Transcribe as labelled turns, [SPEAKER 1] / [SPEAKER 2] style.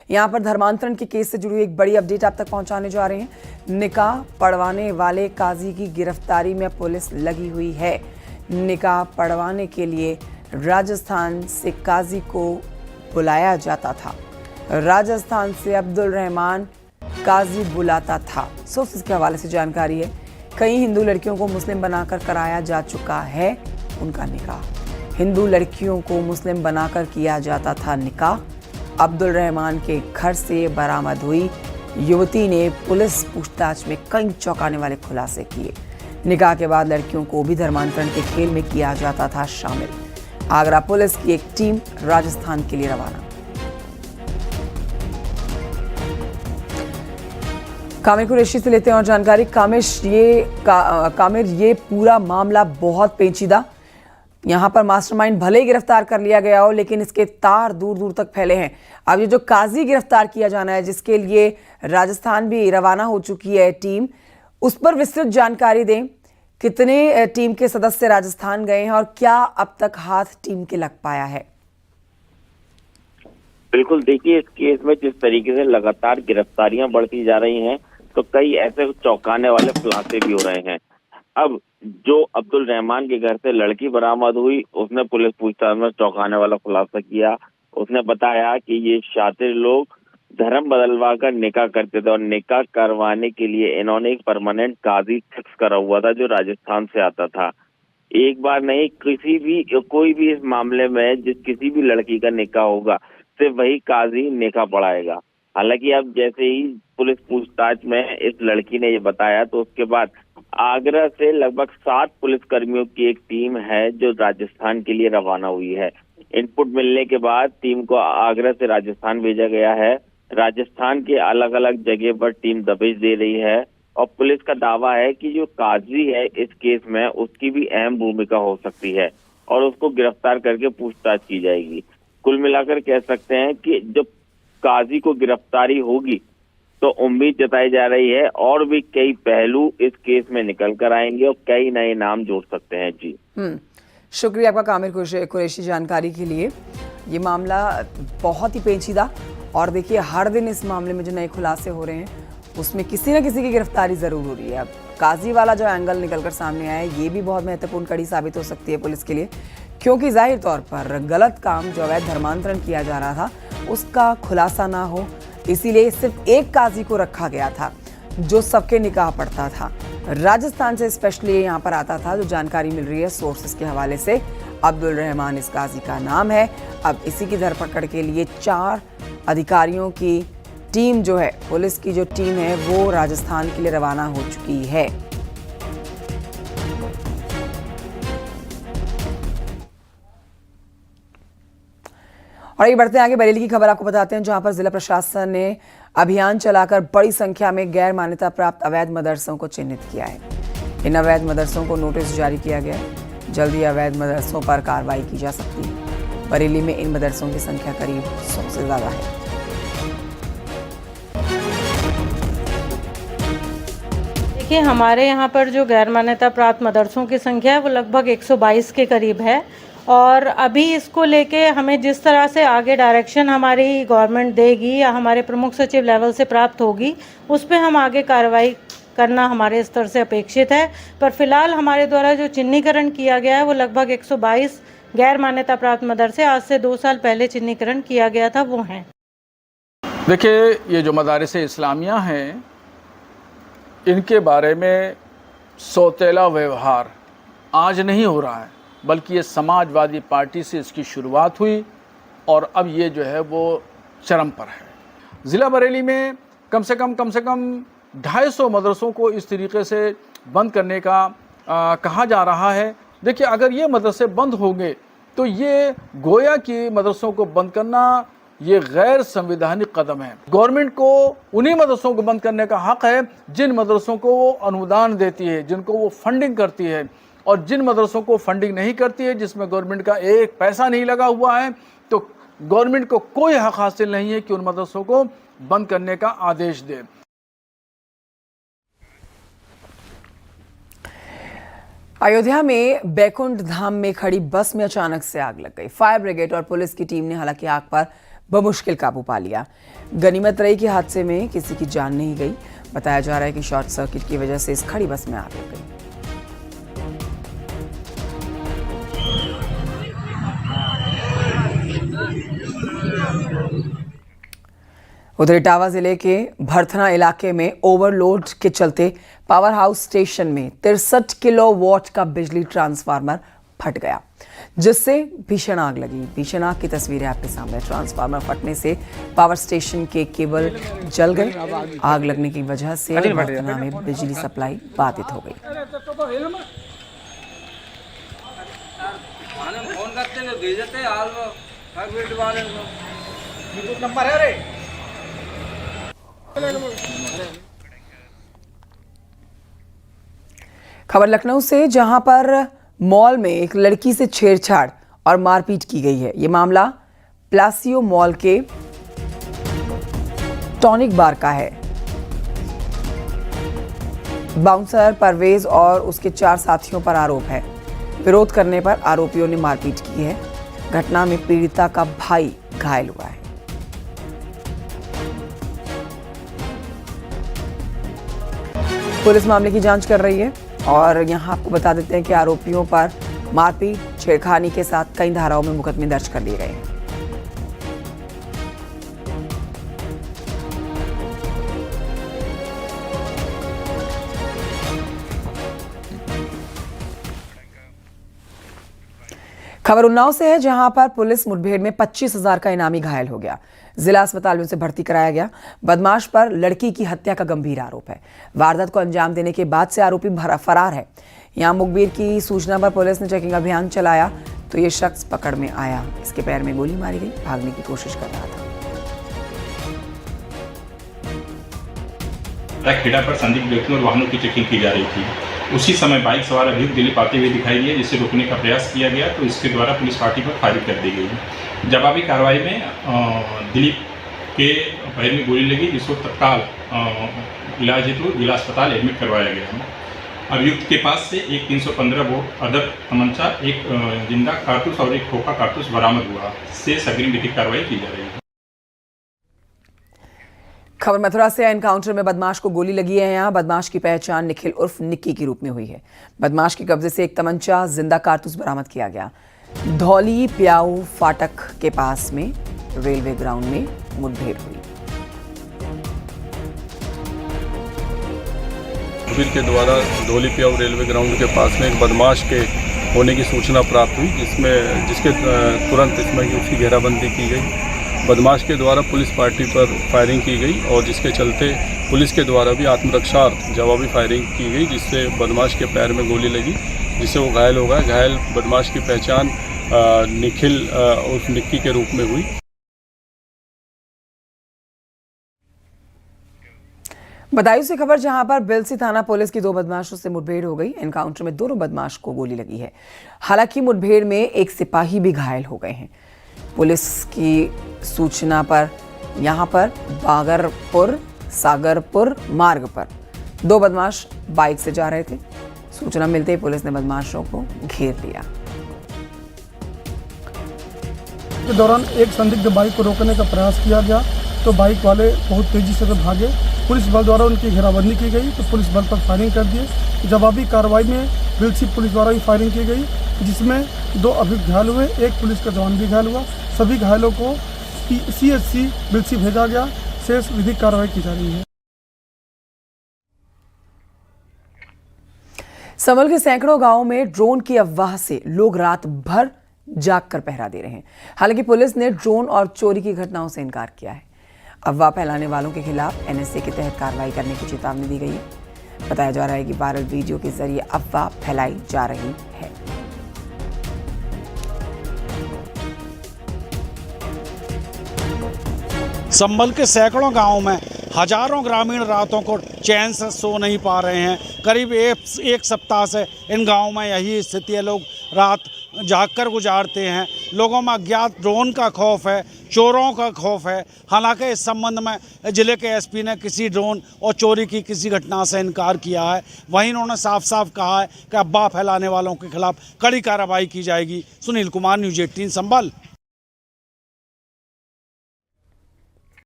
[SPEAKER 1] यहाँ पर धर्मांतरण के केस से जुड़ी एक बड़ी अपडेट आप तक पहुंचाने जा रहे हैं। निकाह पढ़वाने वाले काजी की गिरफ्तारी में पुलिस लगी हुई है। निकाह पढ़वाने के लिए राजस्थान से काजी को बुलाया जाता था। राजस्थान से अब्दुल रहमान काजी बुलाता था। सोर्सेस के हवाले से जानकारी है, कई हिंदू लड़कियों को मुस्लिम बनाकर कराया जा चुका है उनका निकाह। हिंदू लड़कियों को मुस्लिम बनाकर किया जाता था निकाह। अब्दुल रहमान के घर से बरामद हुई युवती ने पुलिस पूछताछ में कई चौंकाने वाले खुलासे किए। निकाह के बाद लड़कियों को भी धर्मांतरण के खेल में किया जाता था शामिल। आगरा पुलिस की एक टीम राजस्थान के लिए रवाना। कामिर कुरैशी से लेते हैं और जानकारी। कामिर, ये पूरा मामला बहुत पेचीदा। यहाँ पर मास्टरमाइंड भले ही गिरफ्तार कर लिया गया हो, लेकिन इसके तार दूर दूर तक फैले हैं। अब ये जो काजी गिरफ्तार किया जाना है, जिसके लिए राजस्थान भी रवाना हो चुकी है टीम, उस पर विस्तृत जानकारी दें। कितने टीम के सदस्य राजस्थान गए हैं और क्या अब तक हाथ टीम के लग पाया है?
[SPEAKER 2] बिल्कुल, देखिए, इस केस में जिस तरीके से लगातार गिरफ्तारियां बढ़ती जा रही हैं, तो कई ऐसे चौंकाने वाले खुलासे भी हो रहे हैं। अब जो अब्दुल रहमान के घर से लड़की बरामद हुई, उसने पुलिस पूछताछ में चौंकाने वाला खुलासा किया। उसने बताया कि ये शातिर लोग धर्म बदलवा कर निकाह करते थे और निकाह करवाने के लिए इन्होंने एक परमानेंट काजी फिक्स करा हुआ था जो राजस्थान से आता था। एक बार नहीं, कोई भी इस मामले में किसी भी लड़की का निकाह होगा, सिर्फ वही काजी निकाह पढ़ाएगा। हालांकि अब जैसे ही पुलिस पूछताछ में इस लड़की ने ये बताया, तो उसके बाद आगरा से लगभग 7 पुलिसकर्मियों की एक टीम है जो राजस्थान के लिए रवाना हुई है। इनपुट मिलने के बाद टीम को आगरा से राजस्थान भेजा गया है। राजस्थान के अलग अलग जगह पर टीम दबिश दे रही है और पुलिस का दावा है कि जो काजी है इस केस में, उसकी भी अहम भूमिका हो सकती है और उसको गिरफ्तार करके पूछताछ की जाएगी। कुल मिलाकर कह सकते हैं कि जब काजी को गिरफ्तारी होगी तो उम्मीद जताई जा रही है और भी कई पहलू इस केस में निकल कर आएंगे और कई नए नाम जोड़ सकते हैं। जी,
[SPEAKER 1] शुक्रिया आपका कामिर कुरैशी जानकारी के लिए। ये मामला बहुत ही पेचीदा, और देखिए हर दिन इस मामले में जो नए खुलासे हो रहे हैं उसमें किसी न किसी की गिरफ्तारी जरूर हो रही है। अब काजी वाला जो एंगल निकलकर सामने आया है, ये भी बहुत महत्वपूर्ण कड़ी साबित हो सकती है पुलिस के लिए, क्योंकि जाहिर तौर पर गलत काम जो अवैध धर्मांतरण किया जा रहा था उसका खुलासा ना हो, इसीलिए सिर्फ एक काजी को रखा गया था जो सबके निकाह पढ़ता था। राजस्थान से स्पेशली यहाँ पर आता था, जो जानकारी मिल रही है सोर्सेस के हवाले से। अब्दुल रहमान इस काजी का नाम है। अब इसी की धरपकड़ के लिए 4 अधिकारियों की टीम जो है, पुलिस की जो टीम है, वो राजस्थान के लिए रवाना हो चुकी है। और आगे बढ़ते हैं आगे। बरेली की खबर आपको बताते हैं, जहां पर जिला प्रशासन ने अभियान चलाकर बड़ी संख्या में गैर मान्यता प्राप्त अवैध मदरसों को चिन्हित किया है। इन अवैध मदरसों को नोटिस जारी किया गया है। जल्द ही अवैध मदरसों पर कार्रवाई की जा सकती है। बरेली में इन मदरसों की संख्या करीब 100 से ज्यादा है।
[SPEAKER 3] देखिए, हमारे यहाँ पर जो गैर मान्यता प्राप्त मदरसों की संख्या है वो लगभग 122 के करीब है। और अभी इसको लेके हमें जिस तरह से आगे डायरेक्शन हमारी गवर्नमेंट देगी या हमारे प्रमुख सचिव लेवल से प्राप्त होगी, उस पर हम आगे कार्रवाई करना हमारे स्तर से अपेक्षित है। पर फिलहाल हमारे द्वारा जो चिन्हीकरण किया गया है वो लगभग 122 गैर मान्यता प्राप्त मदरसे आज से 2 साल पहले चिन्हीकरण किया गया था, वो हैं।
[SPEAKER 4] देखिए, ये जो मदारिस इस्लामिया हैं, इनके बारे में सौतेला व्यवहार आज नहीं हो रहा है, बल्कि ये समाजवादी पार्टी से इसकी शुरुआत हुई और अब ये जो है वो चरम पर है। ज़िला बरेली में कम से कम 250 मदरसों को इस तरीके से बंद करने का कहा जा रहा है। देखिए, अगर ये मदरसे बंद होंगे तो ये गोया कि मदरसों को बंद करना ये गैर संवैधानिक कदम है। गवर्नमेंट को उन्हीं मदरसों को बंद करने का हक है जिन मदरसों को वो अनुदान देती है, जिनको वो फंडिंग करती है, और जिन मदरसों को फंडिंग नहीं करती है, जिसमें गवर्नमेंट का एक पैसा नहीं लगा हुआ है, तो गवर्नमेंट को कोई हक हासिल नहीं है कि उन मदरसों को बंद करने का आदेश दे।
[SPEAKER 1] अयोध्या में बैकुंठ धाम में खड़ी बस में अचानक से आग लग गई। फायर ब्रिगेड और पुलिस की टीम ने हालांकि आग पर बमुश्किल काबू पा लिया। गनीमत रही कि हादसे में किसी की जान नहीं गई। बताया जा रहा है कि शॉर्ट सर्किट की वजह से इस खड़ी बस में आग लग गई। उधर इटावा जिले के भरथना इलाके में ओवरलोड के चलते पावर हाउस स्टेशन में 63 किलोवाट का बिजली ट्रांसफार्मर फट गया, जिससे भीषण आग लगी। भीषण आग की तस्वीरें आपके सामने। ट्रांसफार्मर फटने से पावर स्टेशन के केबल जल गए। आग लगने की वजह से भरथना में बिजली सप्लाई बाधित हो गई। खबर लखनऊ से, जहां पर मॉल में एक लड़की से छेड़छाड़ और मारपीट की गई है। यह मामला प्लासियो मॉल के टॉनिक बार का है। बाउंसर परवेज और उसके 4 साथियों पर आरोप है। विरोध करने पर आरोपियों ने मारपीट की है। घटना में पीड़िता का भाई घायल हुआ है। पुलिस मामले की जांच कर रही है और यहां आपको बता देते हैं कि आरोपियों पर मारपीट, छेड़खानी के साथ कई धाराओं में मुकदमे दर्ज कर लिए गए हैं। खबर उन्नाव से है, जहां पर पुलिस मुठभेड़ में 25,000 का इनामी घायल हो गया। जिला अस्पताल में उसे भर्ती कराया गया। बदमाश पर लड़की की हत्या का गंभीर आरोप है। वारदात को अंजाम देने के बाद से आरोपी फरार है। यहां मुखबिर की सूचना पर पुलिस ने चेकिंग अभियान चलाया तो ये शख्स पकड़ में आया। इसके पैर में गोली मारी गई। भागने की कोशिश कर रहा था।
[SPEAKER 5] खेड़ा पर संदिग्ध व्यक्तियों और वाहनों की चेकिंग की जा रही थी। उसी समय बाइक सवार अभियुक्त दिलीप आते हुए दिखाई दिए, जिसे रोकने का प्रयास किया गया तो इसके द्वारा पुलिस पार्टी पर फायरिंग कर दी गई। जवाबी कार्रवाई में दिलीप के पैर में गोली लगी, जिसको तत्काल इलाज हेतु जिला अस्पताल एडमिट करवाया गया। अभियुक्त के पास से एक 315 बोर अदर तमंचा, एक जिंदा कारतूस और एक खोखा कारतूस बरामद हुआ। शेष अग्रिम विधिक कार्रवाई की जा रही है।
[SPEAKER 1] खबर मथुरा से, एनकाउंटर में बदमाश को गोली लगी है। यहाँ बदमाश की पहचान निखिल उर्फ निक्की के रूप में हुई है। बदमाश के कब्जे से एक तमंचा, जिंदा कारतूस बरामद किया गया। धौली प्याऊ फाटक के पास में रेलवे ग्राउंड में मुठभेड़ हुई।
[SPEAKER 6] मुखबिर के द्वारा धौली प्याऊ रेलवे ग्राउंड के पास में एक बदमाश के होने की सूचना प्राप्त हुई, जिसके तुरंत इसमें उसकी घेराबंदी की गई। बदमाश के द्वारा पुलिस पार्टी पर फायरिंग की गई और जिसके चलते पुलिस के द्वारा भी आत्मरक्षार्थ जवाबी फायरिंग की गई, जिससे बदमाश के पैर में गोली लगी, जिससे वो घायल हो गया। घायल बदमाश की पहचान निखिल उर्फ निक्की के रूप में हुई।
[SPEAKER 1] बदायूं से खबर, जहां पर बिलसी थाना पुलिस की 2 बदमाशों से मुठभेड़ हो गई। एनकाउंटर में दोनों बदमाश को गोली लगी है। हालांकि मुठभेड़ में एक सिपाही भी घायल हो गए हैं। पुलिस की सूचना पर यहां पर बागरपुर सागरपुर मार्ग पर 2 बदमाश बाइक से जा रहे थे। सूचना मिलते ही पुलिस ने बदमाशों को घेर लिया।
[SPEAKER 7] के दौरान एक संदिग्ध बाइक को रोकने का प्रयास किया गया तो बाइक वाले बहुत तेजी से भागे। पुलिस बल द्वारा उनकी घेराबंदी की गई तो पुलिस बल पर फायरिंग कर दिए। जवाबी कार्रवाई में बिलसी पुलिस द्वारा भी फायरिंग की गई, जिसमें 2 अभियुक्त घायल हुए, एक पुलिस का जवान भी घायल हुआ। सभी घायलों को CHC बिलसी भेजा गया। शेष विधिक कार्रवाई की जा रही है।
[SPEAKER 1] संभल के सैकड़ों गांवों में ड्रोन की अफवाह से लोग रात भर जागकर पहरा दे रहे हैं। हालांकि पुलिस ने ड्रोन और चोरी की घटनाओं से इनकार किया है। अफवाह फैलाने वालों के खिलाफ NSA के तहत कार्रवाई करने की चेतावनी दी गई है। बताया जा रहा है कि वायरल वीडियो के जरिए अफवाह फैलाई जा रही है।
[SPEAKER 8] संभल के सैकड़ों गांवों में हजारों ग्रामीण रातों को चैन से सो नहीं पा रहे हैं। करीब एक सप्ताह से इन गांवों में यही स्थिति है। लोग रात जागकर गुजारते हैं। लोगों में अज्ञात ड्रोन का खौफ है, चोरों का खौफ है। हालांकि इस संबंध में जिले के SP ने किसी ड्रोन और चोरी की किसी घटना से इनकार किया है। वहीं उन्होंने साफ साफ कहा है कि अफवाह फैलाने वालों के खिलाफ कड़ी कार्रवाई की जाएगी। सुनील कुमार, न्यूज़ 18 संभल।